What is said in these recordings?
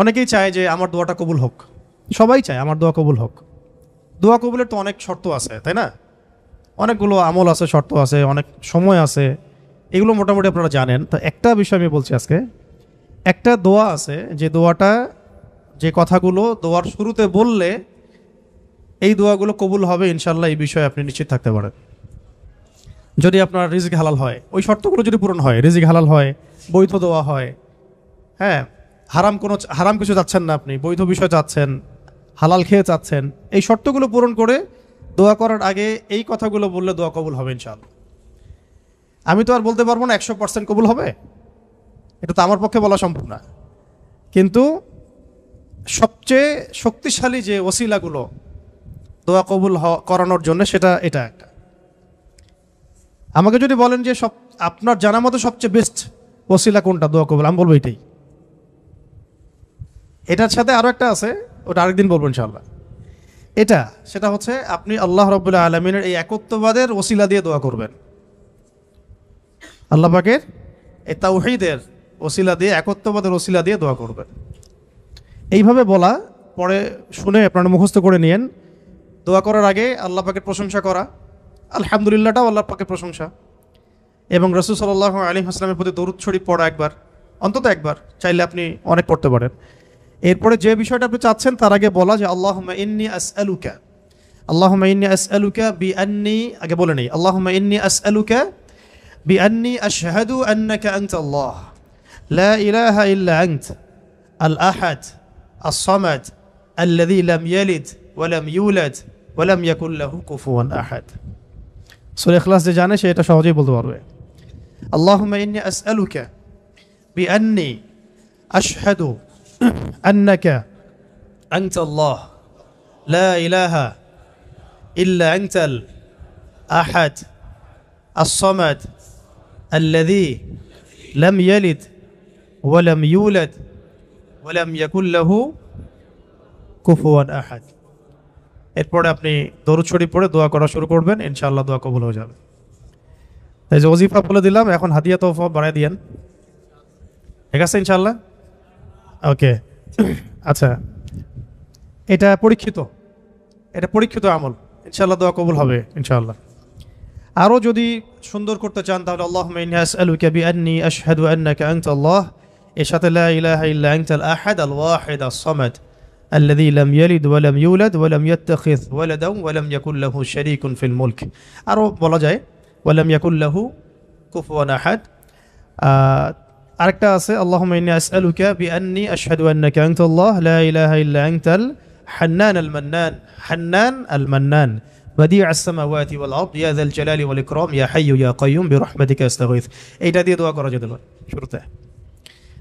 অনেকেই চায় যে আমার দোয়াটা কবুল হোক, সবাই চায় আমার দোয়া কবুল হোক। দোয়া কবুলের তো অনেক শর্ত আছে, তাই না? অনেকগুলো আমল আছে, শর্ত আছে, অনেক সময় আছে, এগুলো মোটামুটি আপনারা জানেন। তো একটা বিষয় আমি বলছি আজকে, একটা দোয়া আছে যে দোয়াটা, যে কথাগুলো দোয়ার শুরুতে বললে এই দোয়াগুলো কবুল হবে ইনশাল্লাহ, এই বিষয়ে আপনি নিশ্চিত থাকতে পারেন। যদি আপনার রিজিক হালাল হয়, ওই শর্তগুলো যদি পূরণ হয়, রিজিক হালাল হয়, বৈধ দোয়া হয়, হ্যাঁ, হারাম কিছু চাচ্ছেন না আপনি, বৈধ বিষয় চাচ্ছেন, হালাল খেয়ে চাচ্ছেন, এই শর্তগুলো পূরণ করে দোয়া করার আগে এই কথাগুলো বললে দোয়া কবুল হবে ইনশাআল্লাহ। আমি তো আর বলতে পারবো না 100% কবুল হবে, এটা তো আমার পক্ষে বলা সম্ভব না। কিন্তু সবচেয়ে শক্তিশালী যে ওসিলাগুলো দোয়া কবুল করানোর জন্য, সেটা এটা একটা। আমাকে যদি বলেন যে আপনার জানা মতো সবচেয়ে বেস্ট ওসিলা কোনটা দোয়া কবুল, আমি বলবো এটাই। এটার সাথে আরও একটা আছে, ওটা আরেকদিন বলবো ইনশাআল্লাহ। সেটা হচ্ছে আপনি আল্লাহ রাব্বুল আলামিনের এই একত্ববাদের ওসিলা দিয়ে দোয়া করবেন। আল্লাহ পাকের এই তাওহীদের ওসিলা দিয়ে, একত্ববাদের ওসিলা দিয়ে দোয়া করবেন। এইভাবে বলা, পরে শুনে আপনারা মুখস্থ করে নিয়েন। দোয়া করার আগে আল্লাহ পাকের প্রশংসা করা, আলহামদুলিল্লাহটাও আল্লাহ পাকের প্রশংসা, এবং রাসূল সাল্লাল্লাহু আলাইহি ওয়াসাল্লামের প্রতি দরুদ শরীফ পড়া একবার, অন্তত একবার, চাইলে আপনি অনেক পড়তে পারেন। এরপরে যে বিষয়টা আপনি চাচ্ছেন তার আগে বলা যে আল্লাহুম্মা ইন্নী আসআলুকা বিআন্নী, আগে বলে নেই, আল্লাহুম্মা ইন্নী আসআলুকা বিআন্নী আশহাদু আন্নাকা আনতাল্লাহ লা ইলাহা ইল্লা আনত আল আহাদ আস-সামাদ আল্লাযী লাম ইয়ালিদ ওয়া লাম ইউলাদ ওয়া লাম ইয়াকুল লাহু কুফুয়ান আহাদ। সূরা ইখলাস যে জানে সে এটা সহজেই বলতে পারবে। আল্লাহুম্মা ইন্নী আসআলুকা বিআন্নী আশহাদু আন্নাকা আনতাল্লাহ লা ইলাহা ইল্লা আনতাল আহাদ আস-সামাদ আল্লাযী লাম ইয়ালিদ ওয়া লাম ইউলাদ ওয়া লাম ইয়াকুল লাহু কুফুয়ান আহাদ। এরপরে আপনি দরুদ শরীফ পড়ে দোয়া করা শুরু করবেন, ইনশাআল্লাহ দোয়া কবুল হয়ে যাবে। তাই যে ওজিফা বলে দিলাম, এখন হাদিয়া তোফা বাড়ায় দিয়েন, ঠিক আছে ইনশাআল্লাহ? ওকে, আচ্ছা, এটা পরীক্ষিত আমল, ইনশাআল্লাহ দোয়া কবুল হবে ইনশাআল্লাহ। আরও যদি সুন্দর করতে চান তাহলে আল্লাহুম্মা ইন্নী আসআলুকা বিআন্নী আশহাদু আন্নাকা আনতাল্লাহ, এর সাথে লা ইলাহা ইল্লা আনতাল আহাদ আল ওয়াহিদ আস-সামাদ আল্লাযী লাম ইয়ালিদ ওয়া লাম ইউলাদ ওয়া লাম ইয়াত্তাখিয ওয়ালাদান ওয়া লাম ইয়াকুল লাহু শারীকুন ফিল মুলক। আরও বলা যায় ওয়া লাম ইয়াকুল লাহু কুফুয়ান আহাদ। আরেকটা আছে আল্লাহুম্মা ইন্নী আসআলুকা বিআন্নী আশহাদু আন্নাকা আনতাল্লাহ লা ইলাহা ইল্লা আনতাল হান্নান আল মান্নান বাদিউ আস-সামাওয়াতি ওয়াল আরদ ইয়া যাল জালালি ওয়াল ইকরাম ইয়া হাইয়্যু ইয়া কাইয়্যুম বিরহমাতিকা আস্তাগীথ। এইটা দিয়ে দোয়া করা যেতে পারে শুরুতে,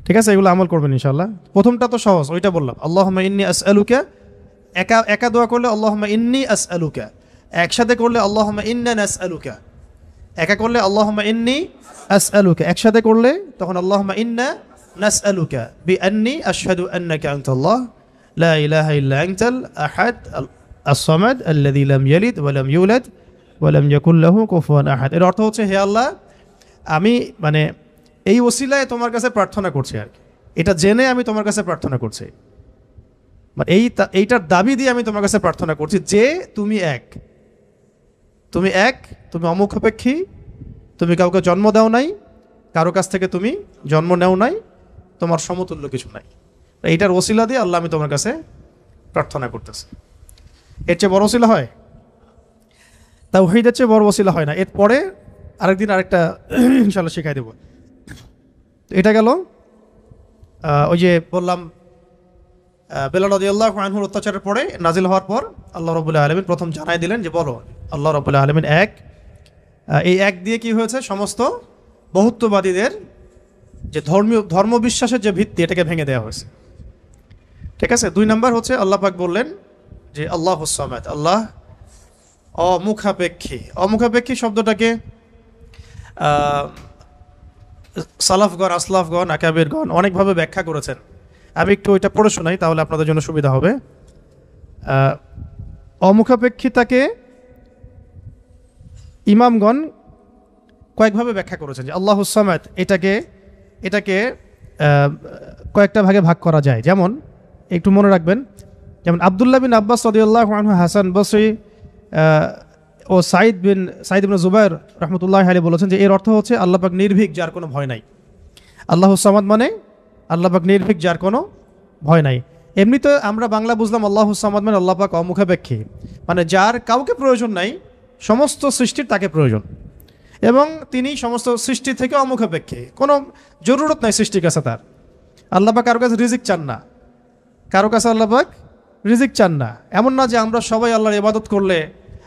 ঠিক আছে? এগুলো আমল করবেন ইনশাআল্লাহ। প্রথমটা তো সহজ, ওইটা বললাম, আল্লাহুম্মা ইন্নী আসআলুকা। একা দোয়া করলে আল্লাহুম্মা ইন্নী আসআলুকা, একসাথে করলে আল্লাহুম্মা ইন্না নাসআলুকা। একা করলে আল্লাহুম্মা ইন্নী আসআলুকা, একসাথে করলে তখন আল্লাহুম্মা ইন্না নাসআলুকা বিআন্নী আশহাদু আন্নাকা আনতাল্লাহ লা ইলাহা ইল্লা আনতাল আহাদ আস-সামাদ আল্লাযী লাম ইয়ালিদ ওয়া লাম ইউলাদ ওয়া লাম ইয়াকুল লাহু কুফুয়ান আহাদ। এর অর্থ হচ্ছে, হে আল্লাহ, আমি এই ওসিলায় তোমার কাছে প্রার্থনা করছি, আর কি, এটা জেনে আমি তোমার কাছে প্রার্থনা করছি, এইটার দাবি দিয়ে আমি তোমার কাছে প্রার্থনা করছি যে তুমি এক, তুমি অমুখাপেক্ষী, তুমি কাউকে জন্ম দাও নাই, কারো কাছ থেকে তুমি জন্ম নেও নাই, তোমার সমতুল্য কিছু নাই। এইটার ওসিলা দিয়ে আল্লাহ আমি তোমার কাছে প্রার্থনা করতেছি। এর চেয়ে বড় ওসিলা হয়? তাওহীদের চেয়ে বড় ওসিলা হয় না। এরপরে আরেকদিন আরেকটা ইনশাআল্লাহ শেখাই দেব। এটা গেল ওই যে বললাম বেলাল রাদিয়াল্লাহু আনহুর অত্যাচারের পরে নাজিল হওয়ার পর আল্লাহ রাব্বুল আলামিন প্রথম জানাই দিলেন যে বলো আল্লাহ রাব্বুল আলামিন এক। এই এক দিয়ে কি হয়েছে, সমস্ত বহুত্ববাদীদের যে ধর্মবিশ্বাসের যে ভিত্তি, এটাকে ভেঙে দেওয়া হয়েছে, ঠিক আছে? 2 নাম্বার হচ্ছে আল্লাহ পাক বললেন যে আল্লাহুস সামাদ, আল্লাহ অমুখাপেক্ষী শব্দটাকে সালাফগণ, আসলাফগণ, আকাবিরগণ অনেকভাবে ব্যাখ্যা করেছেন। আমি একটু ওইটা পড়ে শোনাই, তাহলে আপনাদের জন্য সুবিধা হবে। অমুখাপেক্ষিতাকে ইমামগণ কয়েকভাবে ব্যাখ্যা করেছেন যে আল্লাহুস সামাদ, এটাকে কয়েকটা ভাগে ভাগ করা যায়। যেমন একটু মনে রাখবেন, যেমন আব্দুল্লাহ বিন আব্বাস রাদিয়াল্লাহু আনহু, হাসান বসরি ও সাইদ ইবনে জুবাইর রহমতুল্লাহ আলাইহি বলেছেন যে এর অর্থ হচ্ছে আল্লাহ পাক নির্ভীক, যার কোনো ভয় নাই। আল্লাহু সামাদ মানে আল্লাহ পাক নির্ভীক, যার কোনো ভয় নাই। এমনিতে আমরা বাংলা বুঝলাম আল্লাহু সামাদ মানে আল্লাহ পাক অমুখাপেক্ষী, মানে যার কাউকে প্রয়োজন নাই, সমস্ত সৃষ্টির তাকে প্রয়োজন, এবং তিনি সমস্ত সৃষ্টি থেকে অমুখাপেক্ষী, কোনো জরুরত নাই সৃষ্টির কাছে তার। আল্লাহ পাক কারো কাছে রিজিক চান না, কারো কাছে আল্লাহ পাক রিজিক চান না। এমন না যে আমরা সবাই আল্লাহর ইবাদত করলে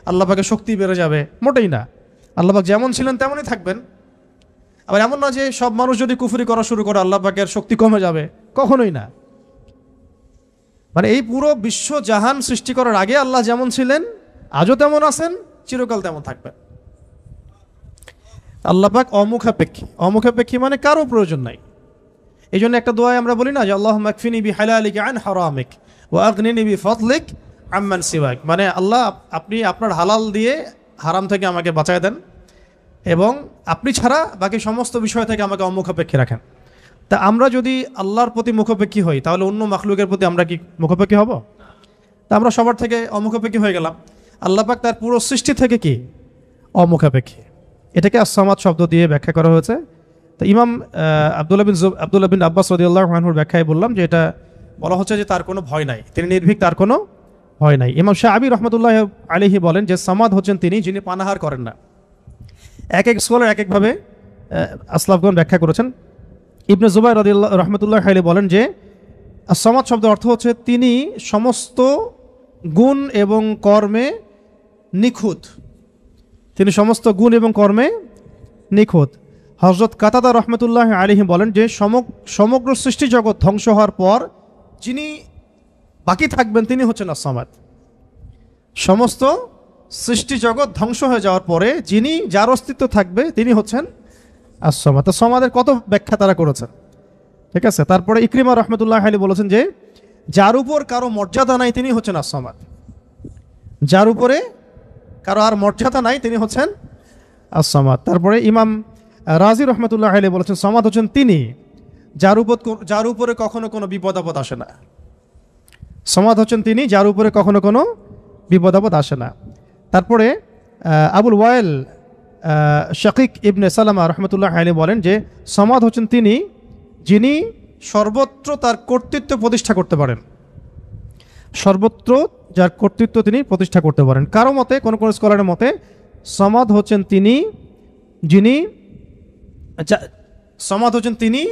আল্লাহ পাকের শক্তি বেড়ে যাবে, মোটেই না। আল্লাহ পাক যেমন ছিলেন তেমনই থাকবেন। আবার এমন না যে সব মানুষ যদি কুফরি করা শুরু করে আল্লাহ পাকের শক্তি কমে যাবে, কখনোই না। মানে এই পুরো বিশ্ব জাহান সৃষ্টি করার আগে আল্লাহ যেমন ছিলেন, আজও তেমন আছেন, চিরকাল তেমন থাকবেন। আল্লাহ পাক অমুখাপেক্ষী। অমুখাপেক্ষী মানে কারো প্রয়োজন নাই। এই জন্য একটা দোয়ায় আমরা বলি না যে আল্লাহুম্মা কফিনি বিহালালিকা আন হারামিক ওয়া আগনিনি বিফাদলিক আম্মান সিওয়াক, মানে আল্লাহ আপনি আপনার হালাল দিয়ে হারাম থেকে আমাকে বাঁচায় দেন, এবং আপনি ছাড়া বাকি সমস্ত বিষয় থেকে আমাকে অমুখাপেক্ষী রাখেন। তা আমরা যদি আল্লাহর প্রতি মুখাপেক্ষী হই, তাহলে অন্য মাখলুকের প্রতি আমরা কি মুখাপেক্ষী হব? তা আমরা সবার থেকে অমুখাপেক্ষী হয়ে গেলাম। আল্লাহ পাক তার পুরো সৃষ্টি থেকে কি অমুখাপেক্ষী। এটাকে আস-সামাদ শব্দ দিয়ে ব্যাখ্যা করা হয়েছে। তো ইমাম আব্দুল্লাহ বিন আব্বাস রাদিয়াল্লাহু আনহুর ব্যাখ্যায় বললাম যে এটা বলা হচ্ছে যে তার কোনো ভয় নাই, তিনি নির্ভীক, তার কোনো ভয় নাই। ইমাম শাআবী রহমতুল্লাহ আলাইহি বলেন যে সামাদ হচ্ছেন তিনি যিনি পানাহার করেন না। এক এক স্কলার এক একভাবে আসলাফগণ ব্যাখ্যা করেছেন। ইবনে জুবাইর রাদিয়াল্লাহু রহমতুল্লাহ আলাইহি বলেন যে আস-সামাদ শব্দের অর্থ হচ্ছে তিনি সমস্ত গুণ এবং কর্মে নিখুঁত, তিনি সমস্ত গুণ এবং কর্মে নিখুঁত। হযরত কাতাদা রহমতুল্লাহ আলাইহি বলেন যে সমগ্র সৃষ্টি জগৎ ধ্বংস হওয়ার পর যিনি বাকি থাকবেন তিনি হচ্ছেন আস-সামাদ। সমস্ত সৃষ্টি জগৎ ধ্বংস হয়ে যাওয়ার পরে যার অস্তিত্ব থাকবে তিনি হচ্ছেন আস-সামাদ। তো সামাদের কত ব্যাখ্যা তারা করেছেন, ঠিক আছে। তারপরে ইকরিমা রহমতুল্লাহ আলাইহি বলেছেন যে যার উপর কারো মর্যাদা নাই তিনি হচ্ছেন আস-সামাদ, যার উপরে কারো আর মর্যাদা নাই তিনি হচ্ছেন আস-সামাদ। তারপরে ইমাম রাজি রহমতুল্লাহ আলাইহি বলেছেন সামাদ হচ্ছেন তিনি যার উপরে কখনো কোনো বিপদ আপদ আসে না। সামাদ হচ্ছেন তিনি যার উপরে কখনো কোনো বিপদ আপদ আসে না। তারপরে আবুল ওয়াইল শাকিক ইবনে সালামা রহমতুল্লাহ আলাইহি বলেন যে সামাদ হচ্ছেন তিনি যিনি সর্বত্র তার কর্তৃত্ব প্রতিষ্ঠা করতে পারেন, সর্বত্র যার কর্তৃত্ব তিনি প্রতিষ্ঠা করতে পারেন। কারো মতে, কোন কোন স্কলারের মতে সামাদ হচ্ছেন তিনি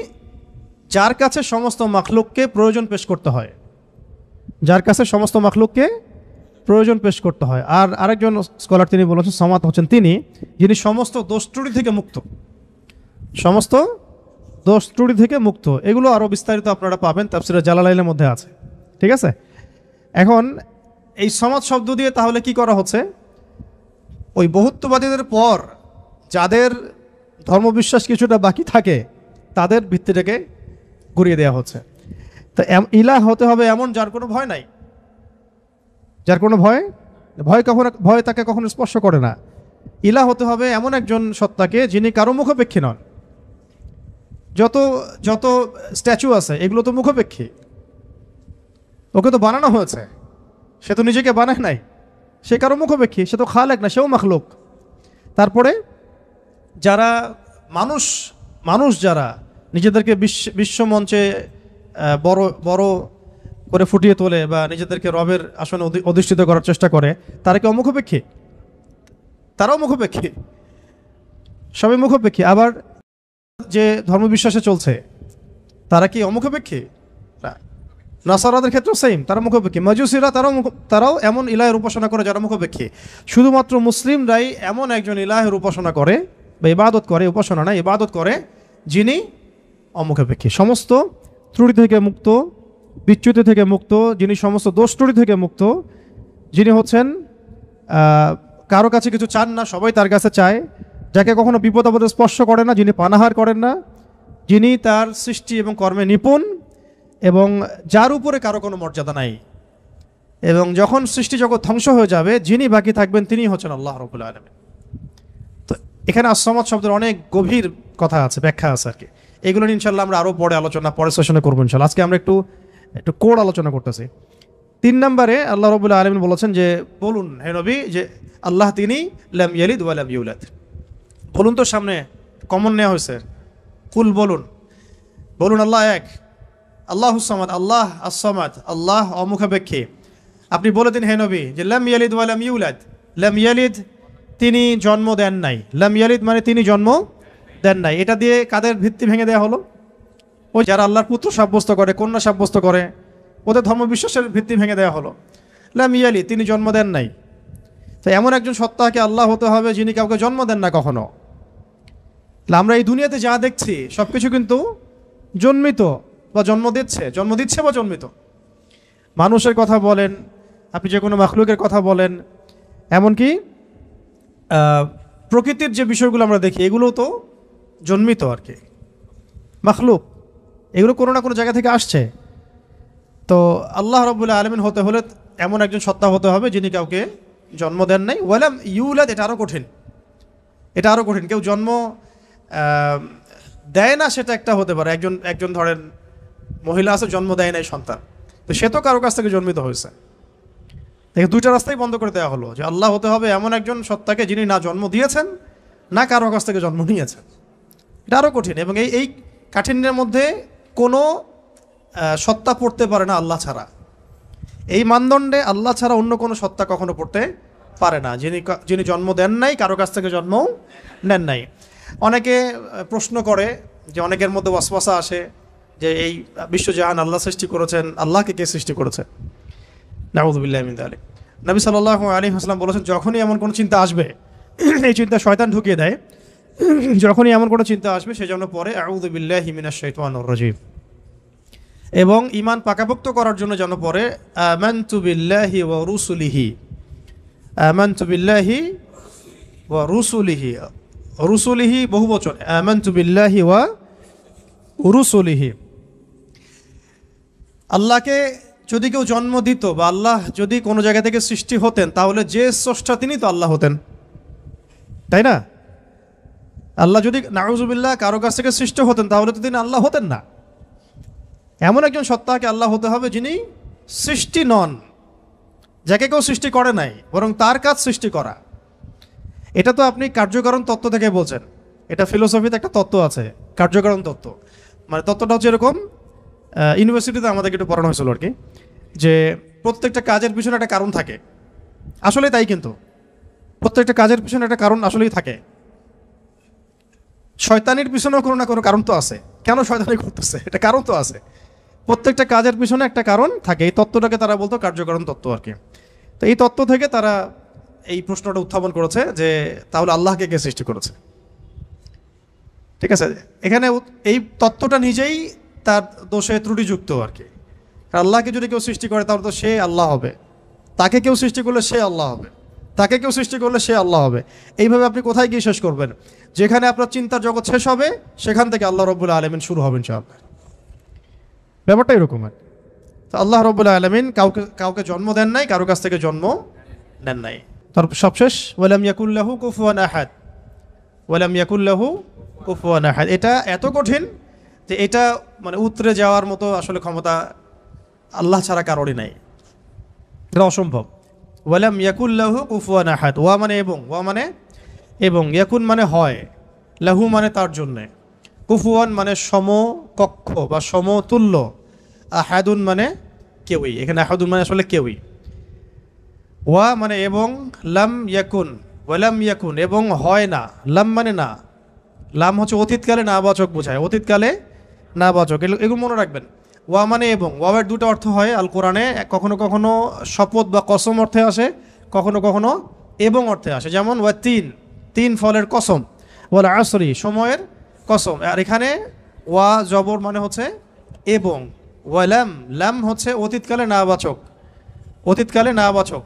যার কাছে সমস্ত মাখলুককে প্রয়োজন পেশ করতে হয়, যার কাছে সমস্ত মাখলুককে প্রয়োজন পেশ করতে হয়। আর আরেকজন স্কলার তিনি বলেছেন সামাদ হচ্ছেন তিনি যিনি সমস্ত দোষ ত্রুটি থেকে মুক্ত, সমস্ত দোষ ত্রুটি থেকে মুক্ত। এগুলো আরও বিস্তারিত আপনারা পাবেন তাফসীরে জালালাইনের মধ্যে আছে, ঠিক আছে। এখন এই সামাদ শব্দ দিয়ে তাহলে কি করা হচ্ছে, ওই বহুত্ববাদীদের পর যাদের ধর্মবিশ্বাস কিছুটা বাকি থাকে তাদের ভিত্তিটাকে ঘুরিয়ে দেওয়া হচ্ছে। তো ইলাহ হতে হবে এমন যার কোনো ভয় নাই, যার কোনো ভয় তাকে কখনো স্পর্শ করে না। ইলাহ হতে হবে এমন একজন সত্তাকে যিনি কারো মুখাপেক্ষী নন। যত স্ট্যাচু আছে এগুলো তো মুখাপেক্ষী, ওকে তো বানানো হয়েছে, সে তো নিজেকে বানায় নাই, সে কারো মুখাপেক্ষী, সে তো খালেক না, সেও মাখলুক। তারপরে যারা মানুষ যারা নিজেদেরকে বিশ্ব মঞ্চে বড় বড় করে ফুটিয়ে তোলে বা নিজেদেরকে রবের আসনে অধিষ্ঠিত করার চেষ্টা করে, তারা কি অমুখাপেক্ষী? তারাও মুখাপেক্ষী, সবই মুখাপেক্ষী। আবার যে ধর্মবিশ্বাসে চলছে তারা কি অমুখাপেক্ষী? নাসারাদের ক্ষেত্রেও সেম, তারা মুখাপেক্ষী। মাজুসিরা তারাও এমন ইলাহের উপাসনা করে যারা মুখাপেক্ষী। শুধুমাত্র মুসলিমরাই এমন একজন ইলাহের উপাসনা করে বা ইবাদত করে, উপাসনা না ইবাদত করে, যিনি অমুখাপেক্ষী, সমস্ত ত্রুটি থেকে মুক্ত, বিচ্যুতি থেকে মুক্ত, যিনি সমস্ত দোষ ত্রুটি থেকে মুক্ত, যিনি হচ্ছেন কারো কাছে কিছু চান না, সবাই তার কাছে চায়, যাকে কখনো বিপদ আপদে স্পর্শ করে না, যিনি পানাহার করেন না, যিনি তার সৃষ্টি এবং কর্মে নিপুণ, এবং যার উপরে কারো কোনো মর্যাদা নাই। এবং যখন সৃষ্টি জগৎ ধ্বংস হয়ে যাবে যিনি বাকি থাকবেন তিনি হচ্ছেন আল্লাহ রাব্বুল আলামিন। তো এখানে আস-সামাদ শব্দের অনেক গভীর কথা আছে, ব্যাখ্যা আছে আর কি। এগুলো নিয়ে ইনশাল্লাহ আমরা আরও পরের সেশনে করবো ইনশাল্লাহ। আজকে আমরা একটু কোড আলোচনা করতেছি। 3 নম্বরে আল্লাহ রাব্বুল আলামিন বলেছেন যে বলুন হে নবী যে আল্লাহ তিনি লাম ইয়ালিদ ওয়া লাম ইউলাদ। বলুন তো, সামনে কমন নেওয়া হয়েছে, কুল বলুন আল্লাহ এক, আল্লাহুস সামাদ, আল্লাহ আস-সামাদ, আল্লাহ অমুখাপেক্ষী। আপনি বলে দিন হে নবী যে লাম ইয়ালিদ ওয়া লাম ইউলাদ। লাম ইয়ালিদ তিনি জন্ম দেন নাই, লাম ইয়ালিদ মানে তিনি জন্ম দেন নাই। এটা দিয়ে কাদের ভিত্তি ভেঙে দেওয়া হলো? ওই যারা আল্লাহর পুত্র সাব্যস্ত করে, কন্যা সাব্যস্ত করে, ওদের ধর্মবিশ্বাসের ভিত্তি ভেঙে দেওয়া হলো। লাম ইয়ালিদ তিনি জন্ম দেন নাই। তো এমন একজন সত্তাকে আল্লাহ হতে হবে যিনি কাউকে জন্ম দেন না কখনো। আমরা এই দুনিয়াতে যা দেখছি সব কিছু কিন্তু জন্মিত বা জন্ম দিচ্ছে বা জন্মিত। মানুষের কথা বলেন, আপনি যে কোনো মাখলুকের কথা বলেন, এমনকি প্রকৃতির যে বিষয়গুলো আমরা দেখি এগুলো তো জন্মিত আর কি, মাখলুক, এগুলো কোনো না কোনো জায়গা থেকে আসছে। তো আল্লাহ রাব্বুল আলামিন হতে হলে এমন একজন সত্তা হতে হবে যিনি কাউকে জন্ম দেন নাই। ওয়ালাম ইউলাদ, এটা আরও কঠিন। কেউ জন্ম দেয় না সেটা একটা হতে পারে, একজন ধরেন মহিলা আছে জন্ম দেয় নাই সন্তান, তো সে তো কারো কাছ থেকে জন্মিত হয়েছে। দেখে দুইটা রাস্তাই বন্ধ করে দেওয়া হলো, যে আল্লাহ হতে হবে এমন একজন সত্তাকে যিনি না জন্ম দিয়েছেন না কারো কাছ থেকে জন্ম নিয়েছেন। এটা আরও কঠিন, এবং এই কাঠিন্যের মধ্যে কোনো সত্তা পড়তে পারে না আল্লাহ ছাড়া। এই মানদণ্ডে আল্লাহ ছাড়া অন্য কোনো সত্তা কখনো পড়তে পারে না, যিনি জন্ম দেন নাই, কারো কাছ থেকে জন্মও নেন নাই। অনেকে প্রশ্ন করে, যে অনেকের মধ্যে ওয়াসওয়াসা আসে যে এই বিশ্বজাহান আল্লাহ সৃষ্টি করেছেন, আল্লাহকে কে সৃষ্টি করেছে? নাউযুবিল্লাহি মিন যালিক। নবী সাল্লাল্লাহু আলাইহি ওয়াসাল্লাম বলেছেন, যখনই এমন কোনো চিন্তা আসবে, এই চিন্তা শয়তান ঢুকিয়ে দেয়, যখনই এমন কোনো চিন্তা আসবে সেজন্য পরে আউযু বিল্লাহি মিনাশ শাইতানির রাজিম, এবং ঈমান পাকাপোক্ত করার জন্য যেন পরে আমানতু বিল্লাহি ওয়া রুসুলিহি, আমানতু বিল্লাহি ওয়া রুসুলিহি, রুসুলিহি বহুবচন, আমানতু বিল্লাহি ওয়া রুসুলিহি। আল্লাহকে যদি কেউ জন্ম দিত বা আল্লাহ যদি কোনো জায়গা থেকে সৃষ্টি হতেন, তাহলে যে স্রষ্টা তিনি তো আল্লাহ হতেন, তাই না? আল্লাহ যদি নাউযুবিল্লাহ কারো কাছ থেকে সৃষ্টি হতেন তাহলে তো তিনি আল্লাহ হতেন না। এমন একজন সত্তাকে আল্লাহ হতে হবে যিনি সৃষ্টি নন, যাকে কেউ সৃষ্টি করে নাই, বরং তার কাজ সৃষ্টি করা। এটা তো আপনি কার্যকারণ তত্ত্ব থেকে বলছেন, এটা ফিলোসফিতে একটা তত্ত্ব আছে, কার্যকারণ তত্ত্ব। মানে তত্ত্বটা হচ্ছে এরকম, ইউনিভার্সিটিতে আমাদেরকে একটু পড়ানো হয়েছিল আর কি, যে প্রত্যেকটা কাজের পিছনে একটা কারণ থাকে। আসলে তাই, কিন্তু প্রত্যেকটা কাজের পিছনে একটা কারণ আসলেই থাকে। শয়তানির পিছনেও কোনো না কোনো কারণ তো আছে, কেন শয়তানি করতেছে এটা কারণ তো আছে। প্রত্যেকটা কাজের পিছনে একটা কারণ থাকে। এই তত্ত্বটাকে তারা বলতো কার্যকারণ তত্ত্ব আর কি। তো এই তত্ত্ব থেকে তারা এই প্রশ্নটা উত্থাপন করেছে যে তাহলে আল্লাহকে কে সৃষ্টি করেছে? ঠিক আছে, এখানে এই তত্ত্বটা নিজেই তার দোষে ত্রুটিযুক্ত আর কি। আল্লাহকে যদি কেউ সৃষ্টি করে তাহলে তো সে আল্লাহ হবে, তাকে কেউ সৃষ্টি করলে সে আল্লাহ হবে, তাকে কেউ সৃষ্টি করলে সে আল্লাহ হবে। এইভাবে আপনি কোথায় গিয়ে শেষ করবেন? যেখানে আপনার চিন্তার জগৎ শেষ হবে সেখান থেকে আল্লাহ রাব্বুল আলামিন শুরু হবেন ইনশাআল্লাহ। ব্যাপারটা এরকম। তো আল্লাহ রাব্বুল আলামিন কাউকে জন্ম দেন নাই, কারো কাছ থেকে জন্ম নেন নাই। তারপর সবশেষ ওয়ালাম ইয়াকুল্লাহু কুফুয়ান আহাদ, ওয়ালাম ইয়াকুল্লাহু কুফুয়ান আহাদ। এটা এত কঠিন যে এটা মানে উতরে যাওয়ার মতো আসলে ক্ষমতা আল্লাহ ছাড়া কারোরই নাই, এটা অসম্ভব। ওয়ালাম ইয়াকুল্লাহু কুফুয়ান আহাদ, ওয়া মানে এবং, ওয়া মানে এবং, ইয়াকুন মানে হয়, লাহু মানে তার জন্যে, কুফুয়ান মানে সমকক্ষ বা সমতুল্য, আহাদুন মানে কেউই। এখানে আহাদুন মানে আসলে কেউই। ওয়া মানে এবং, লাম ইয়াকুন, ওয়ালাম ইয়াকুন এবং হয় না, লাম মানে না, লাম হচ্ছে অতীতকালে নাবাচক বোঝায়, অতীতকালে নাবাচক, এগুলো মনে রাখবেন। ওয়া মানে এবং, ওয়াবের দুটো অর্থ হয় আল কোরআনে, কখনো কখনো শপথ বা কসম অর্থে আসে, কখনো কখনো এবং অর্থে আসে। যেমন ওয়া তিন ফলের কসম, ওয়াল আসরি সময়ের কসম। আর এখানে ওয়া জবর মানে হচ্ছে এবং, ওয়ালাম লাম হচ্ছে অতীতকালে নাবাচক, অতীতকালে নাবাচক।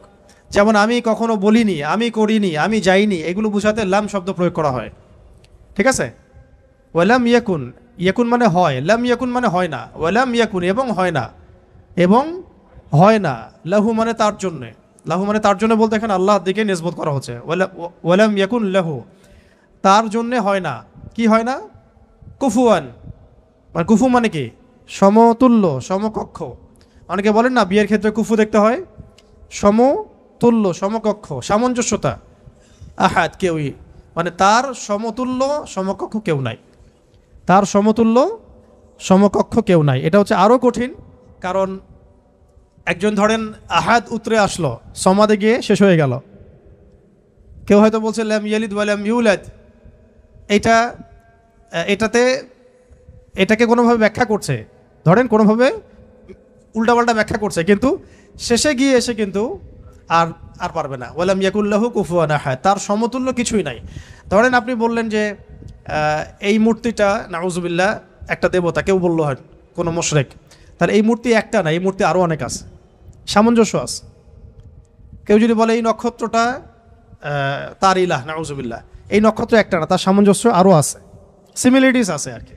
যেমন আমি কখনো বলিনি, আমি করিনি, আমি যাইনি, এগুলো বোঝাতে লাম শব্দ প্রয়োগ করা হয়। ঠিক আছে, ওয়ালাম ইয়াকুন, ইয়াকুন মানে হয়, লাম ইয়াকুন মানে হয় না, ওয়ালাম ইয়াকুন এবং হয় না, এবং হয় না, লাহু মানে তার জন্যে, লাহু মানে তার জন্য বলতে এখানে আল্লাহর দিকে নিসবত করা হচ্ছে। ওয়ালাম ইয়াকুন লাহু, তার জন্যে হয় না, কি হয় না? কুফুয়ান, মানে কুফু মানে কি? সমতুল্য, সমকক্ষ। অনেকে বলেন না বিয়ের ক্ষেত্রে কুফু দেখতে হয়, সমতুল্য, সমকক্ষ, সামঞ্জস্যতা। আহাদ, কেউই মানে তার সমতুল্য সমকক্ষ কেউ নাই, তার সমতুল্য সমকক্ষ কেউ নাই। এটা হচ্ছে আরও কঠিন, কারণ একজন ধরেন আহাদ উতরে আসলো, সমাদে গিয়ে শেষ হয়ে গেল। কেউ হয়তো বলছে লাম ইয়ালিদ ওয়া লাম ইউলাদ, এটাকে কোনোভাবে ব্যাখ্যা করছে, ধরেন কোনোভাবে উল্টাপাল্টা ব্যাখ্যা করছে, কিন্তু শেষে গিয়ে এসে কিন্তু আর আর পারবে না। ওয়ালাম ইয়াকুল্লাহু কুফুয়ান আহাদ, তার সমতুল্য কিছুই নাই। ধরেন আপনি বললেন যে এই মূর্তিটা নাউজুবিল্লাহ একটা দেবতা, কেউ বললো হয় কোনো মুশরিক, তার এই মূর্তি একটা না, এই মূর্তি আরও অনেক আছে, সামঞ্জস্য আছে। কেউ যদি বলে এই নক্ষত্রটা তার ইলাহ, নাউজুবিল্লাহ, এই নক্ষত্র একটা না, তার সামঞ্জস্য আরও আছে, সিমিলারিটিস আছে আর কি।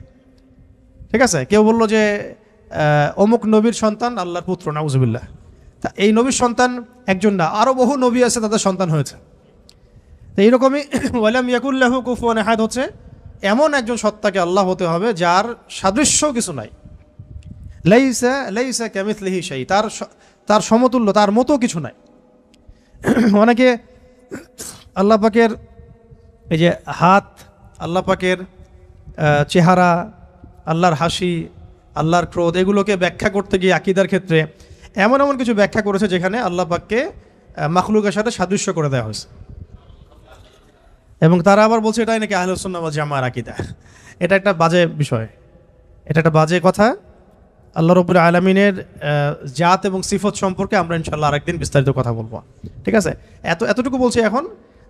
ঠিক আছে, কেউ বললো যে অমুক নবীর সন্তান আল্লাহর পুত্র, নাউজুবিল্লাহ, তা এই নবীর সন্তান একজন না, আরও বহু নবী আছে তাদের সন্তান হয়েছে। তো এইরকমই ওয়ালাম ইয়াকুল্লাহু কুফুয়ান আহাদ হচ্ছে এমন একজন সত্তাকে আল্লাহ হতে হবে যার সাদৃশ্য কিছু নাই। লাইসা লাইসা কামিথলিহি শাই, তার সমতুল্য, তার মতো কিছু নাই। অনেকে আল্লাহ পাকের এই যে হাত, আল্লাহ পাকের চেহারা, আল্লাহর হাসি, আল্লাহর ক্রোধ, এগুলোকে ব্যাখ্যা করতে গিয়ে আকীদার ক্ষেত্রে এমন এমন কিছু ব্যাখ্যা করেছে যেখানে আল্লাহ পাককে মাখলুকের সাথে সাদৃশ্য করে দেওয়া হয়েছে, এবং তারা আবার বলছে এটাই নাকি আহলুস সুন্নাহ ওয়াল জামাআর আকীদা। এটা একটা বাজে বিষয়, এটা একটা বাজে কথা। আল্লাহ রাব্বুল আলামিনের জাত এবং সিফত সম্পর্কে আমরা ইনশাআল্লাহ আরেকদিন বিস্তারিত কথা বলবো। ঠিক আছে, এতটুকু বলছি এখন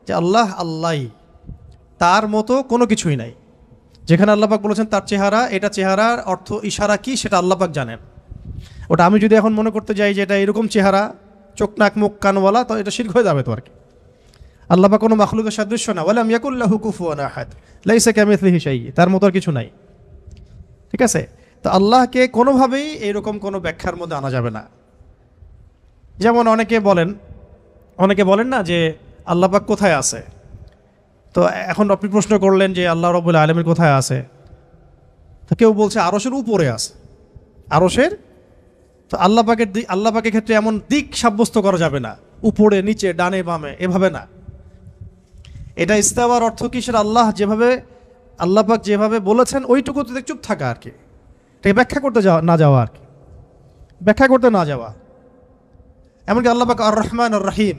যে আল্লাহ আল্লাহই, তার মতো কোনো কিছুই নাই। যেখানে আল্লাহ পাক বলেছেন তার চেহারা, এটা চেহারার অর্থ ইশারা কি সেটা আল্লাহ পাক জানেন। ওটা আমি যদি এখন মনে করতে যাই যে এটা এরকম চেহারা, চোখ নাক মুখ কানওয়ালা, তো এটা শিরক হয়ে যাবে তো আর কি। আল্লাহ পাক কোনো মাখলুকের সাদৃশ্য না, ওয়ালাম ইয়াকুল্লাহু কুফুয়ান আহাদ, লাইসা কামিথলিহি শাই, তার মতো আর কিছু নাই। ঠিক আছে, তো আল্লাহকে কোনোভাবেই এইরকম কোনো ব্যাখ্যার মধ্যে আনা যাবে না। যেমন অনেকে বলেন না যে আল্লাহ পাক কোথায় আছে। তো এখন আপনি প্রশ্ন করলেন যে আল্লাহ রাব্বুল আলামিন কোথায় আছে, তো কেউ বলছে আরশের উপরে আছে, আরশের। তো আল্লাহ পাকের ক্ষেত্রে এমন দিক সাব্যস্ত করা যাবে না, উপরে নিচে ডানে বামে, এভাবে না। এটা ইস্তাওয়ার অর্থ কি, সেটা আল্লাহ পাক যেভাবে বলেছেন ওইটুকুতে চুপ থাকা আর কি, এটাকে ব্যাখ্যা করতে না যাওয়া আর কি, ব্যাখ্যা করতে না যাওয়া। এমনকি আল্লাহ পাক আর রহমান আর রহিম,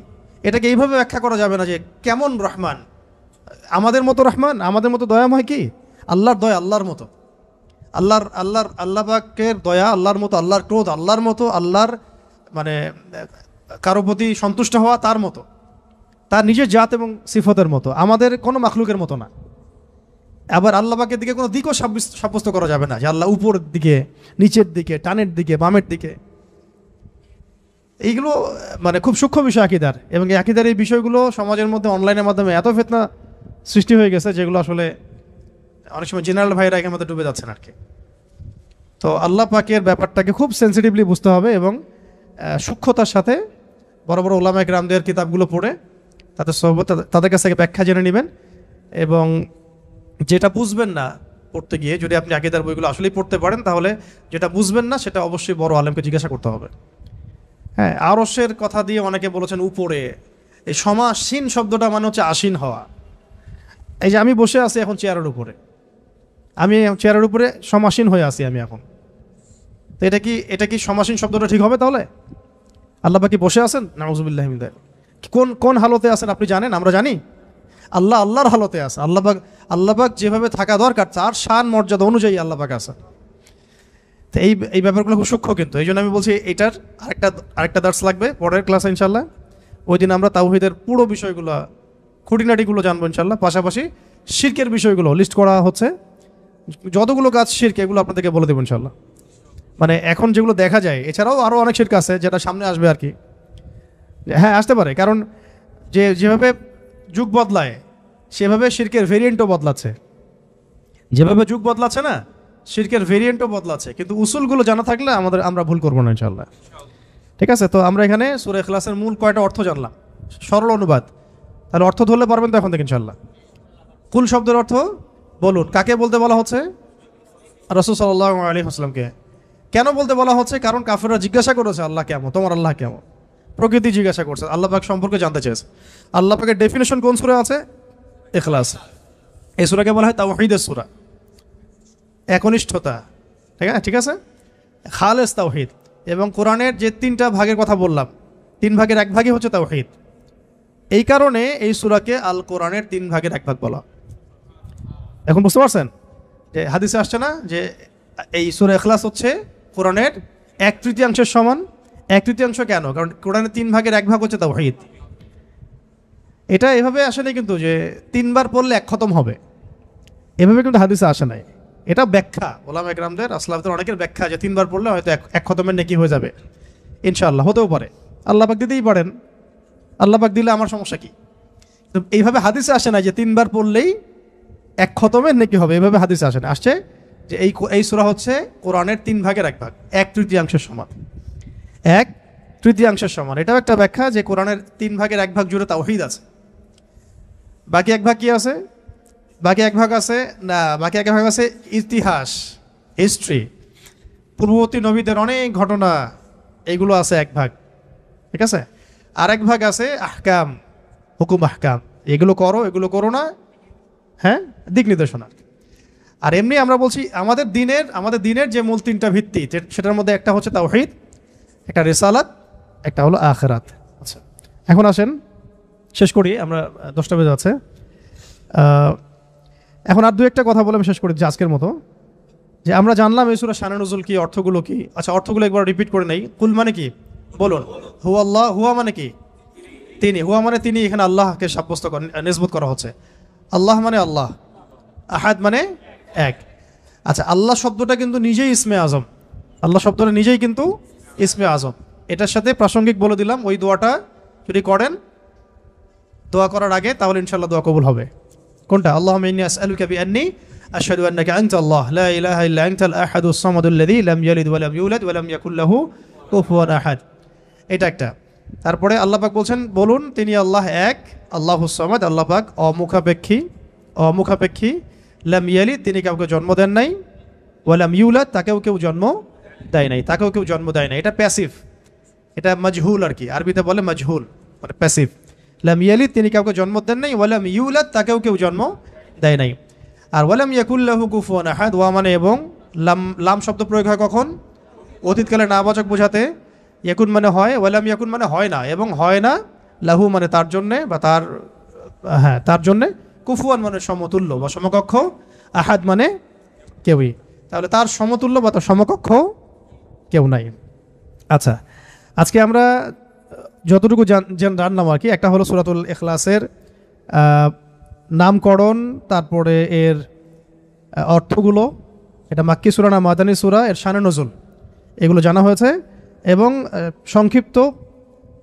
এটাকে এইভাবে ব্যাখ্যা করা যাবে না যে কেমন রহমান, আমাদের মতো রহমান, আমাদের মতো দয়াময় কি? আল্লাহর দয়া আল্লাহর মতো, আল্লাহ পাকের দয়া আল্লাহর মতো, আল্লাহর ক্রোধ আল্লাহর মতো, আল্লাহর মানে কারো প্রতি সন্তুষ্ট হওয়া তার মতো, তার নিজের জাত এবং সিফতের মতো, আমাদের কোনো মাখলুকের মতো না। আবার আল্লাহ পাকের দিকে কোনো দিকও সাব্যস্ত করা যাবে না যে আল্লাহ উপরের দিকে, নিচের দিকে, টানের দিকে, বামের দিকে। এইগুলো মানে খুব সূক্ষ্ম বিষয় আকীদার, এবং এই আকীদার এই বিষয়গুলো সমাজের মধ্যে অনলাইনের মাধ্যমে এত ফিতনা সৃষ্টি হয়ে গেছে যেগুলো আসলে অনেক সময় জেনারেল ভাইরা এখানে মধ্যে ডুবে যাচ্ছেন আর কি। তো আল্লাহ পাকের ব্যাপারটাকে খুব সেন্সিটিভলি বুঝতে হবে এবং সূক্ষ্মতার সাথে বড় বড় উলামায়ে কেরামদের কিতাবগুলো পড়ে তাদের কাছ থেকে ব্যাখ্যা জেনে নেবেন। এবং যেটা বুঝবেন না পড়তে গিয়ে, যদি আপনি আকীদার বইগুলো আসলেই পড়তে পারেন, তাহলে যেটা বুঝবেন না সেটা অবশ্যই বড় আলেমকে জিজ্ঞাসা করতে হবে। হ্যাঁ, আরশের কথা দিয়ে অনেকে বলেছেন উপরে, এই সমাসীন শব্দটা মানে হচ্ছে আসীন হওয়া। এই যে আমি বসে আছি এখন চেয়ারের উপরে, আমি চেয়ারের উপরে সমাসীন হয়ে আছি আমি এখন, তো এটা কি সমাসীন শব্দটা ঠিক হবে? তাহলে আল্লাহ পাক কি বসে আছেন? নাউজুবিল্লাহি মিন যালিক। কোন হালতে আছেন আপনি জানেন? আমরা জানি। আল্লাহর হালতে আছে। আল্লাহ পাক যেভাবে থাকা দরকার তার শান মর্যাদা অনুযায়ী আল্লাহ পাক আছে। তো এই ব্যাপারগুলো খুব সূক্ষ্ম, কিন্তু এই জন্য আমি বলছি এটার আরেকটা দার্স লাগবে পরের ক্লাসে ইনশাল্লাহ। ওই দিন আমরা তাওহীদের পুরো বিষয়গুলো, খুঁটিনাটিগুলো জানবো ইনশাল্লাহ। পাশাপাশি শিরকের বিষয়গুলো লিস্ট করা হচ্ছে, যতগুলো কাজ শিরক এগুলো আপনাদেরকে বলে দেবো ইনশাল্লাহ। মানে এখন যেগুলো দেখা যায়, এছাড়াও আরও অনেক শিরক আছে যেটা সামনে আসবে আর কি। হ্যাঁ, আসতে পারে, কারণ যেভাবে যুগ বদলায় সেভাবে শিরকের ভেরিয়েন্টও বদলাচ্ছে। যেভাবে যুগ বদলাচ্ছে না, শিরকের ভেরিয়েন্টও বদলাচ্ছে, কিন্তু উসুলগুলো জানা থাকলে আমরা ভুল করবো না ইনশাল্লাহ। ঠিক আছে, তো আমরা এখানে সূরা ইখলাসের মূল কয়টা অর্থ জানলাম, সরল অনুবাদ। তাহলে অর্থ ধরলে পারবেন তো এখন থেকে ইনশাল্লাহ। কুল শব্দের অর্থ বলুন, কাকে বলতে বলা হচ্ছে? রাসূল সাল্লাল্লাহু আলাইহি ওয়াসাল্লামকে। কেন বলতে বলা হচ্ছে? কারণ কাফেররা জিজ্ঞাসা করেছে আল্লাহ কেমন, তোমার আল্লাহ কেমন, প্রকৃতি জিজ্ঞাসা করছে, আল্লাহ পাক সম্পর্কে জানতে চেয়েছে। আল্লাহ পাকের ডেফিনেশন কোন সূরা আছে? ইখলাস। এই সূরাকে বলা হয় তাওহীদের সূরা, একনিষ্ঠতা। ঠিক আছে, খালেস তাওহীদ। এবং কোরআনের যে 3টা ভাগের কথা বললাম, 3 ভাগের 1 ভাগই হচ্ছে তাওহীদ। এই কারণে এই সূরাকে আল কোরআনের 3 ভাগের 1 ভাগ বলা। এখন বুঝতে পারছেন যে হাদিসে আসছে না যে এই সূরা ইখলাস হচ্ছে কোরআনের 1/3 সমান। 1/3 কেন? কারণ কোরআনের 3 ভাগের 1 ভাগ হচ্ছে তাওহীদ। এটা এভাবে আসে নাই কিন্তু যে 3 বার পড়লে 1 খতম হবে, এভাবে কিন্তু হাদিসে আসে নাই। এটা ব্যাখ্যা, ওলামা ইকরামদের, আসলাফদের অনেকের ব্যাখ্যা যে 3 বার পড়লে হয়তো 1 খতমের নেকি হয়ে যাবে। ইনশাআল্লাহ হতেও পারে, আল্লাহ পাক দিতেই পারেন, আল্লাহ পাক দিলে আমার সমস্যা কি? তো এইভাবে হাদিসে আসে না যে 3 বার পড়লেই 1 খতমের নেকি হবে, এইভাবে হাদিসে আসে না। আসছে যে এই সূরা হচ্ছে কোরআনের 3 ভাগের 1 ভাগ, 1/3 সমান, 1/3 সমান। এটাও একটা ব্যাখ্যা যে কোরআনের 3 ভাগের 1 ভাগ জুড়ে তাওহীদ আছে। বাকি 1 ভাগ কি আছে? বাকি 1 ভাগ আছে না, বাকি 1 ভাগ আছে ইতিহাস, হিস্ট্রি, পূর্ববর্তী নবীদের অনেক ঘটনা, এইগুলো আছে 1 ভাগ। ঠিক আছে, আর 1 ভাগ আছে আহকাম, হুকুম আহকাম, এগুলো করো এগুলো করো না, হ্যাঁ, দিক নির্দেশনা। আর এমনি আমরা বলছি আমাদের দিনের যে মূল 3টা ভিত্তি, সেটার মধ্যে একটা হচ্ছে তাওহীদ, একটা রিসালাত, একটা হলো আখিরাত। আচ্ছা, এখন আসেন শেষ করি, আমরা 10টা বেজে যাচ্ছে। এখন আর 2-1টা কথা বলে আমি শেষ করি আজকের মতো। যে আমরা জানলাম এই সূরা শানে নুজুল কি, অর্থগুলো কি। আচ্ছা, অর্থগুলো একবার রিপিট করে নেই। কুল মানে কি বলুন? হুয়া আল্লাহ। হুয়া মানে কি? তিনি। হুয়া মানে তিনি, এখানে আল্লাহকে সাব্যস্ত করেন, নিসবত করা হচ্ছে। আল্লাহ মানে আল্লাহ, আহাদ মানে এক। আচ্ছা, আল্লাহ শব্দটা কিন্তু নিজেই ইসমে আজম, আল্লাহ শব্দটা নিজেই কিন্তু ইসমে আজম। এটার সাথে প্রাসঙ্গিক বলে দিলাম, ওই দোয়াটা যদি করেন দোয়া করার আগে, তাহলে ইনশাআল্লাহ দোয়া কবুল হবে। কোনটা? আল্লাহুম্মা ইন্নী আসআলুকা বিআন্নী আশহাদু আন্নাকা আনতা আল্লাহ লা ইলাহা ইল্লা আনতাল আহাদুস সামাদুল্লাযী লাম ইয়ালিদ ওয়া লাম ইউলাদ ওয়া লাম ইয়াকুল লাহু কুফুয়ান আহাদ। এটা একটা। তারপরে আল্লাহ পাক বলছেন, বলুন তিনি আল্লাহ এক, আল্লাহুস সামাদ, আল্লাহ পাক অমুখাপেক্ষী, লাম ইয়ালিদ তিনি কাউকে জন্ম দেন নাই, ওয়া লাম ইউলাদ তাকেও কেউ জন্ম দেয় নাই, এটা প্যাসিভ, এটা মাজহুল আর কি, আরবিতে বলে মাজহুল, মানে প্যাসিভ। লাম ইয়ালিদ তিনি কাউকে জন্ম দেন নাই, ওয়া লাম ইউলাদ তাকেও কেউ জন্ম দেয় নাই। আর ওয়া লাম ইয়াকুল লাহু কুফুয়ান আহাদ, ওয়া মানে এবং, লাম শব্দ প্রয়োগ হয় কখন? অতীতকালে নাবাচক বোঝাতে। ইয়াকুন মানে হয়, ওয়া লাম ইয়াকুন মানে হয় না, এবং হয় না, লাহু মানে তার জন্যে বা তার জন্যে, কুফুয়ান মানে সমতুল্য বা সমকক্ষ, আহাদ মানে কেউই। তাহলে তার সমতুল্য বা তার সমকক্ষ কেউ নাই। আচ্ছা, আজকে আমরা যতটুকু জানলাম আর কি, একটা হলো সূরাতুল ইখলাসের নামকরণ, তারপরে এর অর্থগুলো, এটা মাক্কি সূরা না মাদানী সূরা, এর শানে নজুল, এগুলো জানা হয়েছে, এবং সংক্ষিপ্ত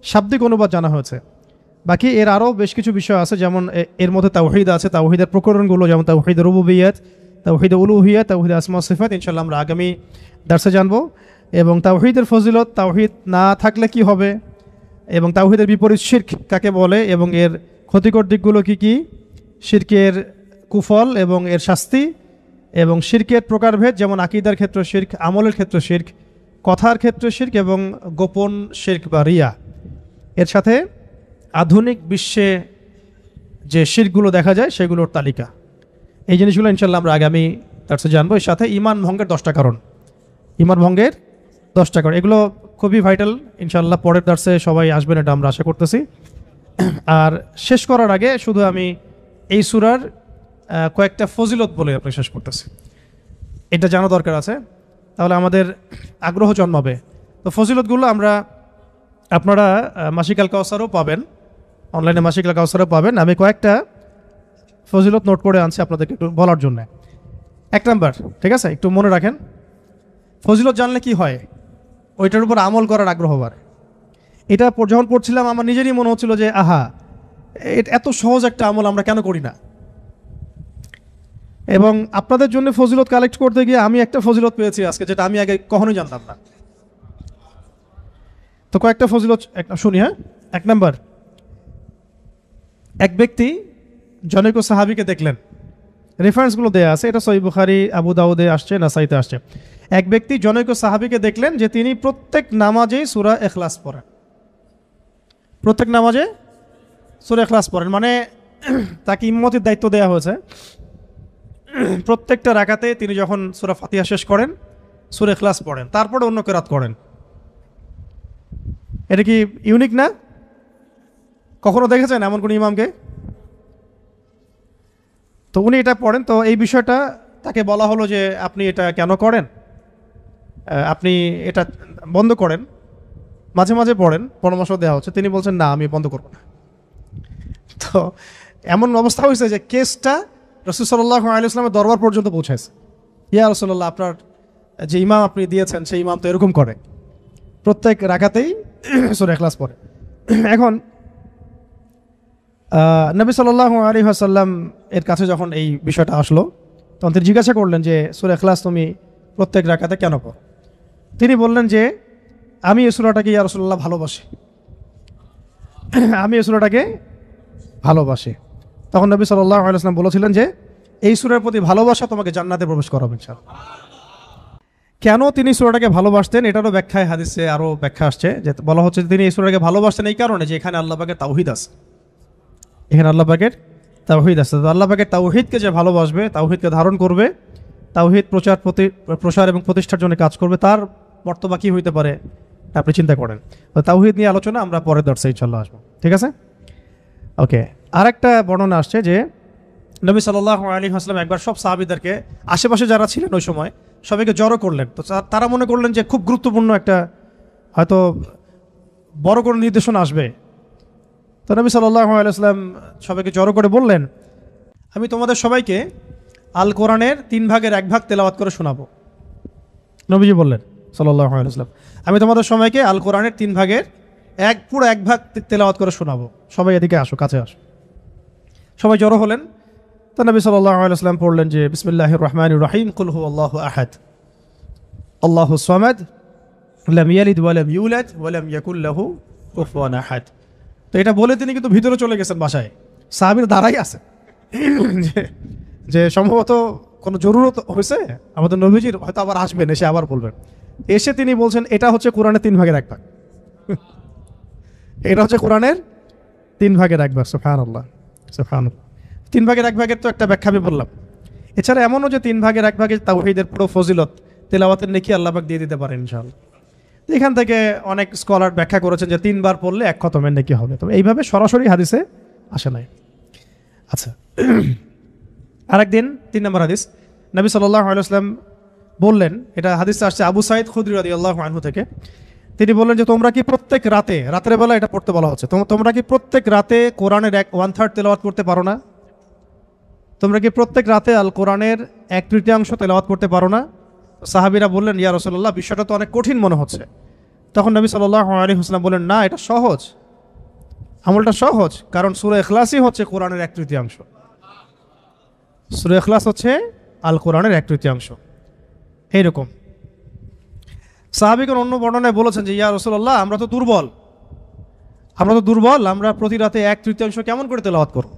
শাব্দিক অনুবাদ জানা হয়েছে। বাকি এর আরও বেশ কিছু বিষয় আছে, যেমন এর মধ্যে তাওহীদ আছে, তাওহীদের প্রকরণগুলো, যেমন তাওহীদ রুবুবিয়্যাত, তাওহীদ উলুহিয়্যাত, তাওহীদ আসমা ওয়া সিফাত, ইনশাআল্লাহ আমরা আগামী দার্সে জানবো। এবং তাওহীদের ফজিলত, তাওহীদ না থাকলে কি হবে, এবং তাওহীদের বিপরীত শিরক কাকে বলে, এবং এর ক্ষতিকর দিকগুলো কি কি, শিরকের কুফল এবং এর শাস্তি, এবং শিরকের প্রকারভেদ, যেমন আকীদার ক্ষেত্রে শিরক, আমলের ক্ষেত্রে শিরক, কথার ক্ষেত্রে শিরক, এবং গোপন শিরক বা রিয়া। এর সাথে আধুনিক বিশ্বে যে শিরকগুলো দেখা যায় সেগুলোর তালিকা। এই জিনিসগুলো ইনশাআল্লাহ আমরা আগামী দার্সে জানবো। এর সাথে ঈমান ভঙ্গের 10টা কারণ, এগুলো খুবই ভাইটাল। ইনশাআল্লাহ পরের দার্সে সবাই আসবেন, এটা আমরা আশা করতেছি। আর শেষ করার আগে শুধু আমি এই সূরার কয়েকটা ফজিলত বলে আপনি শেষ করতেছি, এটা জানা দরকার আছে, তাহলে আমাদের আগ্রহ জন্মাবে। তো ফজিলতগুলো আপনারা মাসিক আল কাউসারও পাবেন, অনলাইনে মাসিক আল কাউসারও পাবেন। আমি কয়েকটা ফজিলত নোট করে আনছি আপনাদেরকে একটু বলার জন্য। 1 নাম্বার, ঠিক আছে, একটু মনে রাখেন, ফজিলত জানলে কি হয়, ওইটার উপর আমল করার আগ্রহ বাড়ে। এটা যখন পড়ছিলাম আমার নিজেরই মনে হচ্ছিল যে আহা, এত সহজ একটা আমল আমরা কেন করি না। এবং আপনাদের জন্য ফজিলত কালেক্ট করতে গিয়ে আমি একটা ফজিলত পেয়েছি আজকে, যেটা আমি আগে কখনোই জানতাম না। তো কয়েকটা ফজিলত শুনি। হ্যাঁ, 1 নাম্বার, এক ব্যক্তি জনৈক সাহাবীকে দেখলেন, রেফারেন্সগুলো দেওয়া আছে, এটা সহিহ বুখারী, আবু দাউদে আসছে, নাসাইতে আসছে। এক ব্যক্তি জনৈক সাহাবীকে দেখলেন যে তিনি প্রত্যেক নামাজেই সূরা ইখলাস পড়েন, প্রত্যেক নামাজে সূরা ইখলাস পড়েন, মানে তাকে ইমামতির দায়িত্ব দেওয়া হয়েছে। প্রত্যেকটা রাকাতে তিনি যখন সূরা ফাতিহা শেষ করেন সূরা ইখলাস পড়েন, তারপরে অন্য কেরাত করেন। এটা কি ইউনিক না? কখনো দেখেছেন এমন কোন ইমামকে? তো উনি এটা পড়েন। তো এই বিষয়টা তাকে বলা হলো যে আপনি এটা কেন করেন, আপনি এটা বন্ধ করেন, মাঝে মাঝে পড়েন, পরামর্শ দেওয়া হচ্ছে। তিনি বলছেন না, আমি বন্ধ করব না। তো এমন অবস্থা হয়েছে যে কেসটা রাসূল সাল্লাল্লাহু আলাইহি ওয়াসাল্লামের দরবার পর্যন্ত পৌঁছাইছে। ইয়া রাসূলুল্লাহ, আপনার যে ইমাম আপনি দিয়েছেন সেই ইমাম তো এরকম করে, প্রত্যেক রাকাতেই সূরা ইখলাস পড়ে। এখন নবী সাল্লাল্লাহু আলাইহি ওয়াসাল্লাম এর কাছে যখন এই বিষয়টা আসলো, তখন তিনি জিজ্ঞাসা করলেন যে সূরা ইখলাস তুমি প্রত্যেক রাকাতে কেন পড়ো? তিনি বললেন যে আমি এই সূরাটাকে ইয়া রাসূলুল্লাহ ভালোবাসি, আমি এই সূরাটাকে ভালোবাসি। তখন নবী সাল্লাল্লাহু আলাইহি ওয়াসাল্লাম বলেছিলেন যে এই সূরার প্রতি ভালোবাসা তোমাকে জান্নাতে প্রবেশ করাবে ইনশাআল্লাহ। কেন তিনি সূরাটাকে ভালোবাসতেন এটারও ব্যাখ্যায় হাদিসে আরও ব্যাখ্যা আসছে, যে বলা হচ্ছে তিনি এই সূরাটাকে ভালোবাসতেন এই কারণে যে এখানে আল্লাহ পাকের তাওহীদ আছে, এখানে আল্লাহ পাকের তাওহীদ আছে। তো আল্লাহ পাকের তাওহীদকে যে ভালোবাসবে, তাওহীদকে ধারণ করবে, তাওহীদ প্রসার এবং প্রতিষ্ঠার জন্য কাজ করবে, তার বর্তবা কী হইতে পারে আপনি চিন্তা করেন। তো তাওহীদ নিয়ে আলোচনা আমরা পরের দর্শে ইনশাআল্লাহ আসবো, ঠিক আছে? ওকে, আরেকটা বর্ণনা আসছে যে নবী সাল্লাল্লাহু আলাইহি ওয়াসাল্লাম একবার সব সাহাবীদেরকে, আশেপাশে যারা ছিলেন ওই সময়, সবাইকে জড়ো করলেন। তো তারা মনে করলেন যে খুব গুরুত্বপূর্ণ একটা হয়তো বড় কোনো নির্দেশনা আসবে। তো নবী সাল্লাল্লাহু আলাইহি ওয়াসাল্লাম সবাইকে জড়ো করে বললেন, আমি তোমাদের সবাইকে আল কোরআনের 3 ভাগের 1 ভাগ তেলাওয়াত করে শোনাবো। নবীজি বললেন সাল্লাল্লাহু আলাইহি ওয়াসাল্লাম, আমি তোমাদের সবাইকে আল কোরআনের 3 ভাগের পুরো 1 ভাগ তেলাওয়াত করে শোনাবো, সবাই এদিকে আসো, কাছে আসো। সবাই জড়ো হলেন। তো নবী সাল্লাল্লাহু আলাইহি ওয়াসাল্লাম পড়লেন যে বিসমিল্লাহির রহমানির রহিম, কুল হুয়াল্লাহু আহাদ, আল্লাহুস সামাদ, লাম ইয়ালিদ ওয়া লাম ইউলাদ ওয়া লাম ইয়াকুল লাহু কুফুয়ান আহাদ। তো এটা বলে তিনি কিন্তু ভিতরে চলে গেছেন বাসায়, সাহাবীরা দাঁড়াই আছে যে সম্ভবত কোনো জরুরত হয়েছে আমাদের নবীজির, হয়তো আবার আসবেন, এসে আবার বলবেন। এসে তিনি বলছেন এটা হচ্ছে কোরআনের 3 ভাগের 1 ভাগ, এটা হচ্ছে কোরআনের 3 ভাগের 1 ভাগ। সুবহানাল্লাহ, সুবহানাল্লাহ। 3 ভাগের 1 ভাগের তো একটা ব্যাখ্যা আমি বললাম। এছাড়া এমনও যে 3 ভাগের 1 ভাগে তাওহীদের পুরো ফজিলত, তেলাওয়াতের নেকি আল্লাহ পাক দিয়ে দিতে পারেন ইনশাআল্লাহ। এখান থেকে অনেক স্কলার ব্যাখ্যা করেছেন যে 3 বার পড়লে 1 খতমের নেকি হবে, তবে এইভাবে সরাসরি হাদিসে আসে নাই। আচ্ছা, আরেকদিন 3 নম্বর হাদিস, নবী সাল্লাল্লাহু আলাইহি ওয়াসাল্লাম বললেন, এটা হাদিসে আসছে আবু সাঈদ খুদরি রাদিয়াল্লাহু আনহু থেকে, তিনি বললেন যে তোমরা কি প্রত্যেক রাতে, রাতের বেলা এটা পড়তে বলা হচ্ছে, তোমরা কি প্রত্যেক রাতে কোরআনের 1/3 তেলাওয়াত করতে পারো না? তোমরা কি প্রত্যেক রাতে আল কোরআনের 1/3 তেলাওয়াত করতে পারো না? সাহাবীরা বললেন, ইয়া রাসূলুল্লাহ, বিষয়টা তো অনেক কঠিন মনে হচ্ছে। তখন নবী সাল্লাল্লাহু আলাইহি ওয়াসাল্লাম বললেন, না, এটা সহজ, আমলটা সহজ, কারণ সূরা ইখলাসই হচ্ছে কোরআনের 1/3। সূরা ইখলাস হচ্ছে আল কোরআনের 1/3। এইরকম সাহাবীগণ অন্য বর্ণনায় বলেছেন যে ইয়া রাসূলুল্লাহ, আমরা তো দুর্বল, আমরা প্রতি রাতে 1/3 কেমন করে তেলাওয়াত করব?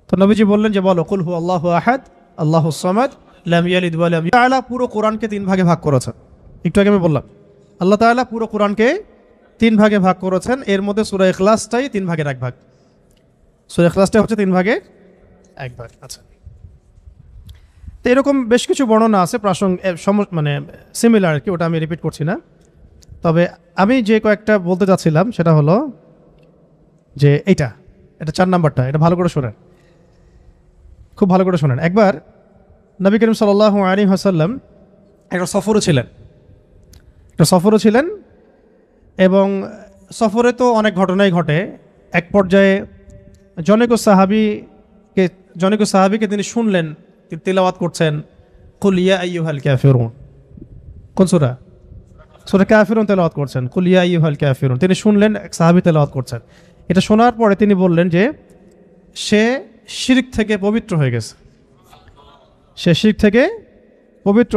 তো নবীজি বললেন যে বলো, কুল হুয়াল্লাহু আহাদ, আল্লাহুস সামাদ, লাম ইয়ালিদ ওয়া লাম ইউলাদ। আল্লাহ তাআলা পুরো কোরআনকে 3 ভাগে ভাগ করেছেন। একটু আগে আমি বললাম আল্লাহ তাআলা পুরো কোরআনকে 3 ভাগে ভাগ করেছেন, এর মধ্যে সূরা ইখলাসটাই 3 ভাগের 1 ভাগ। সূরা ইখলাসটা হচ্ছে 3 ভাগের 1 ভাগ। আচ্ছা, তো এরকম বেশ কিছু বর্ণনা আছে মানে সিমিলার, কি ওটা আমি রিপিট করছি না। তবে আমি যে কয়েকটা বলতে চাচ্ছিলাম সেটা হলো যে এটা 4 নাম্বারটা, এটা ভালো করে শোনেন, খুব ভালো করে শোনেন। একবার নবী করিম সাল্লাল্লাহু আলাইহি ওয়াসাল্লাম একটা সফরও ছিলেন এবং সফরে তো অনেক ঘটনাই ঘটে। এক পর্যায়ে জনৈক সাহাবীকে তিনি শুনলেন তিলাওয়াত করছেন, কুল ইয়া আইয়ুহাল কাফিরুন। কোন সূরা? সূরা কাফিরুন তেলাওয়াত করছেন, কুল ইয়া আইয়ুহাল কাফিরুন। তিনি শুনলেন এক সাহাবী তেলাওয়াত করছেন। এটা শোনার পরে তিনি বললেন যে সে শিরক থেকে পবিত্র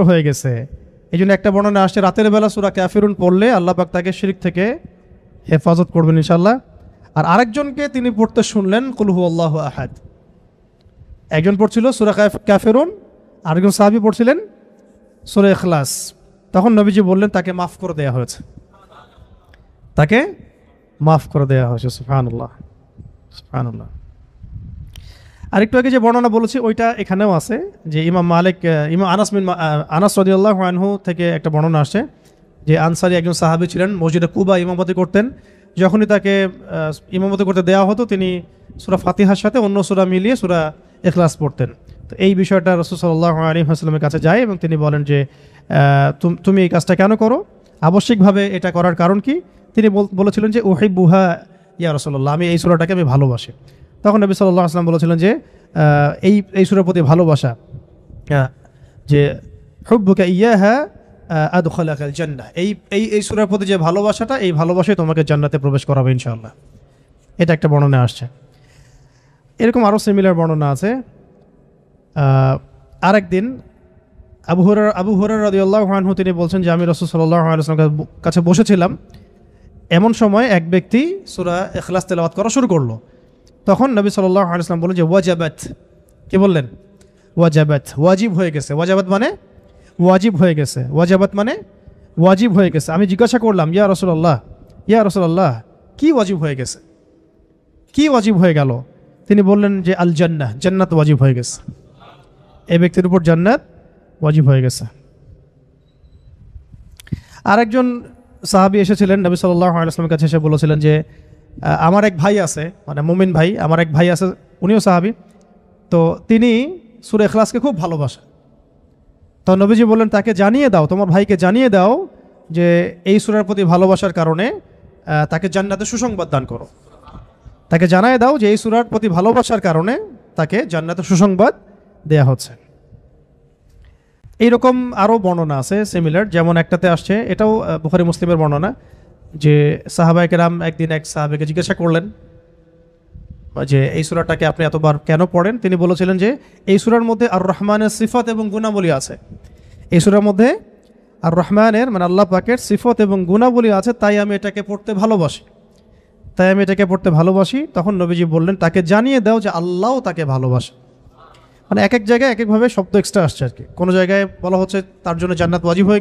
হয়ে গেছে, এই জন্য একটা বর্ণনা আসছে রাতের বেলা সূরা কাফিরুন পড়লে আল্লাহ পাক তাকে শিরক থেকে হেফাজত করবেন ইনশাআল্লাহ। আর আরেকজনকে তিনি পড়তে শুনলেন কুল হুয়াল্লাহু আহাদ। একজন পড়ছিল সূরা কাফিরুন, আরেকজন সাহাবী পড়ছিলেন সূরা ইখলাস। তখন নবীজি বললেন তাকে মাফ করে দেওয়া হয়েছে, তাকে মাফ করে দেওয়া হয়েছে। সুবহানাল্লাহ, সুবহানাল্লাহ। আরেকটু আগে যে বর্ণনা বলেছি ওইটা এখানেও আছে, যে ইমাম আনাস রাদিয়াল্লাহু আনহু থেকে একটা বর্ণনা আসছে যে আনসারী একজন সাহাবী ছিলেন, মসজিদে কুবা ইমামতি করতেন। যখনই তাকে ইমামতি করতে দেওয়া হতো তিনি সূরা ফাতিহার সাথে অন্য সূরা মিলিয়ে সূরা ইখলাস পড়তেন। তো এই বিষয়টা রাসূল সাল্লাল্লাহু আলাইহি ওয়াসাল্লামের কাছে যায় এবং তিনি বলেন যে তুমি এই কাজটা কেন করো, আবশ্যিকভাবে এটা করার কারণ কি? তিনি বলেছিলেন যে উহিব্বুহা ইয়া রাসূলুল্লাহ, আমি এই সূরাটাকে আমি ভালোবাসি। তখন নবী সাল্লাল্লাহু আলাইহি ওয়াসাল্লাম বলেছিলেন যে এই সূরার প্রতি ভালোবাসা, যে হুব্বুকা ইয়াহা আদখালাকাল জান্নাহ, এই সূরার প্রতি যে ভালোবাসাটা, এই ভালোবাসাই তোমাকে জান্নাতে প্রবেশ করাবে ইনশাআল্লাহ। এটা একটা বর্ণনা আসছে। এরকম আরও সিমিলার বর্ণনা আছে। আরেকদিন আবু হুরায়রা রাদিয়াল্লাহু আনহু তিনি বলছেন যে আমি রাসূল সাল্লাল্লাহু আলাইহি ওয়াসাল্লামের কাছে বসেছিলাম, এমন সময় এক ব্যক্তি সূরা ইখলাস তেলাওয়াত করা শুরু করলো। তখন নবী সাল্লাল্লাহু আলাইহি ওয়াসাল্লাম বললেন যে ওয়াজাবাত, কি বললেন? ওয়াজাবাত, ওয়াজিব হয়ে গেছে। ওয়াজাবাত মানে ওয়াজিব হয়ে গেছে, ওয়াজাবাত মানে ওয়াজিব হয়ে গেছে। আমি জিজ্ঞাসা করলাম ইয়া রাসূলুল্লাহ কি ওয়াজিব হয়ে গেছে, কি ওয়াজিব হয়ে গেল? তিনি বললেন যে আল জান্নাহ, জান্নাত ওয়াজিব হয়ে গেছে, এই ব্যক্তির উপর জান্নাত ওয়াজিব হয়ে গেছে। আরেকজন সাহাবী এসেছিলেন নবী সাল্লাল্লাহু আলাইহি ওয়াসাল্লামের কাছে, এসে বলেছিলেন যে আমার এক ভাই আছে, মানে মুমিন ভাই, আমার এক ভাই আছে, উনিও সাহাবী, তো তিনি সূরা ইখলাসকে খুব ভালোবাসেন। তো নবীজি বললেন তাকে জানিয়ে দাও, তোমার ভাইকে জানিয়ে দাও যে এই সূরার প্রতি ভালোবাসার কারণে তাকে জান্নাতে সুসংবাদ দান করো। তাকে জানায় দাও যে এই সূরার প্রতি ভালোবাসার কারণে তাকে জান্নাতে সুসংবাদ দেয়া হচ্ছে। এইরকম আরও বর্ণনা আছে সিমিলার, যেমন একটাতে আসছে, এটাও বুখারী মুসলিমের বর্ণনা, যে সাহাবায়ে কেরাম একদিন এক সাহাবীকে জিজ্ঞাসা করলেন যে এই সূরাটাকে আপনি এতবার কেন পড়েন? তিনি বলেছিলেন যে এই সূরার মধ্যে আর রহমানের সিফত এবং গুণাবলী আছে, এই সূরার মধ্যে আর রহমানের মানে আল্লাহ পাকের সিফত এবং গুণাবলী আছে, তাই আমি এটাকে পড়তে ভালোবাসি। তখন নবীজি বললেন তাকে জানিয়ে দাও যে আল্লাহও তাকে ভালোবাসে। মানে এক এক জায়গায় এক একভাবে শব্দ এক্সট্রা আসছে আর কি। কোনো জায়গায় বলা হচ্ছে তার জন্য জান্নাত ওয়াজিব হয়ে গেছে,